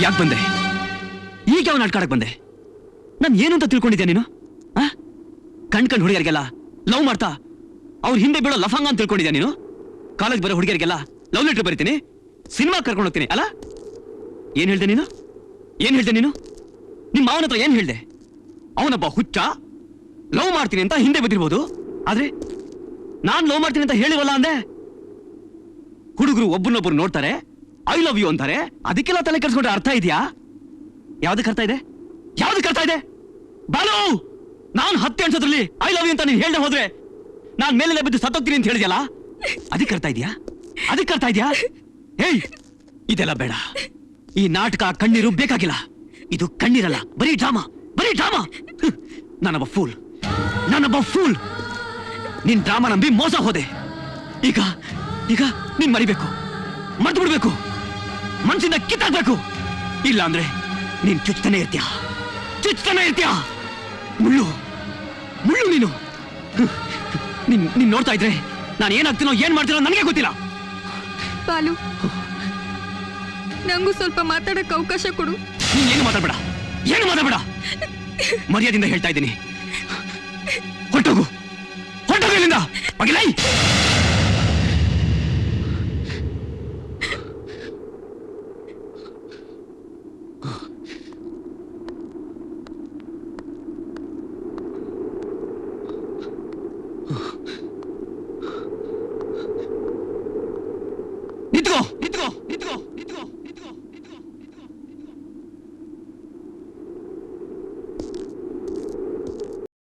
ಯಾಕೆ ಬಂದೆ? ಈಗ ಯಾವ ನಾಟಕ ಆಡಕ್ ಬಂದೆ? ನಾನು ಏನು ಅಂತ ತಿಳ್ಕೊಂಡಿದ್ಯಾ ನೀನು? ಕಣ್ ಹುಡುಗಿಯರಿಗೆಲ್ಲ ಲವ್ ಮಾಡ್ತಾ ಅವ್ರ ಹಿಂದೆ ಬೀಳೋ ಲಫಂಗ ಅಂತ ತಿಳ್ಕೊಂಡಿದ್ಯಾ ನೀನು? ಕಾಲೇಜ್ ಬರೋ ಹುಡುಗಿಯರಿಗೆಲ್ಲ ಲವ್ ಲೆಟರ್ ಬರೀತೀನಿ, ಸಿನಿಮಾ ಕರ್ಕೊಂಡು ಹೋಗ್ತೀನಿ ಅಲ್ಲ? ಏನ್ ಹೇಳ್ದೆ ನೀನು? ಏನ್ ಹೇಳ್ದೆ ನೀನು? ನಿಮ್ಮ ಮಾವನ ಹತ್ರ ಏನ್ ಹೇಳ್ದೆ? ಅವನೊಬ್ಬ ಹುಚ್ಚ, ಲವ್ ಮಾಡ್ತೀನಿ ಅಂತ ಹಿಂದೆ ಬಿದ್ದಿರ್ಬೋದು, ಆದ್ರೆ ನಾನ್ ಲವ್ ಮಾಡ್ತೀನಿ ಅಂತ ಹೇಳಿವಲ್ಲ ಅಂದೆ. ಹುಡುಗರು ಒಬ್ಬನೊಬ್ಬರು ನೋಡ್ತಾರೆ, ಐ ಲವ್ ಯು ಅಂತಾರೆ, ಅದಕ್ಕೆಲ್ಲ ತಲೆ ಕೆಡಿಸ್ಕೊಂಡ್ರೆ ಅರ್ಥ ಇದೆಯಾ? ಯಾವ್ದಕ್ಕೆ ಅರ್ಥ ಇದೆ? ಯಾವ್ದಕ್ಕೆ ಅರ್ಥ ಇದೆ? ಬಾಲು, ನಾನು 10 ಅನ್ಸೋದ್ರಲ್ಲಿ ಐ ಲವ್ ಯು ಅಂತ ನೀನ್ ಹೇಳ್ದೆ ಹೋದ್ರೆ ನಾನ್ ಮೇಲೆ ಬಿದ್ದು ಸತ್ತೋಗ್ತೀನಿ ಅಂತ ಹೇಳಿದ್ಯಲ್ಲ, ಅದಕ್ಕೆ ಅರ್ಥ ಇದೆಯಾ? ಅದಕ್ಕೆ ಅರ್ಥ ಇದೆಯಾ? ಏಯ್, ಇದೆಲ್ಲ ಬೇಡ. ಈ ನಾಟಕ ಕಣ್ಣೀರು ಬೇಕಾಗಿಲ್ಲ. ಇದು ಕಣ್ಣೀರಲ್ಲ, ಬರೀ ಡ್ರಾಮಾ, ಬರೀ ಡ್ರಾಮಾ. ನಾನೊಬ್ಬ ಫೂಲ್, ನಾನೊಬ್ಬ ಫೂಲ್. ನಿನ್ ಡ್ರಾಮಾ ನಂಬಿ ಮೋಸ ಹೋದೆ. ಈಗ ಈಗ ನೀನ್ ಮರಿಬೇಕು, ಮರ್ತು ಬಿಡ್ಬೇಕು, ಮನ್ಸಿಂದ ಕಿತ್ತಾಕ್ಬೇಕು. ಇಲ್ಲ ಅಂದ್ರೆ ನೀನ್ ಚುಚ್ತಾನೆ ಇರ್ತೀಯ, ಚುಚ್ತಾನೆ ಇರ್ತೀಯ. ಮುಳ್ಳು ಮುಳ್ಳು ನೀನು. ನೀನ್ ನೋಡ್ತಾ ಇದ್ರೆ ನಾನು ಏನಾಗ್ತೀನೋ ಏನ್ ಮಾಡ್ತೀನೋ ನನಗೆ ಗೊತ್ತಿಲ್ಲ. ಬಾಲು, ನಂಗೂ ಸ್ವಲ್ಪ ಮಾತಾಡಕ್ ಅವಕಾಶ ಕೊಡು. ನೀನ್ ಏನು ಮಾತಾಡ್ಬೇಡ, ಏನು ಮಾತಾಡ್ಬೇಡ. ಮರ್ಯಾದಿಂದ ಹೇಳ್ತಾ ಇದ್ದೀನಿ, ಹೊರಟೋಗು, ಹೊರಟೋಗು ಇಲ್ಲಿಂದ.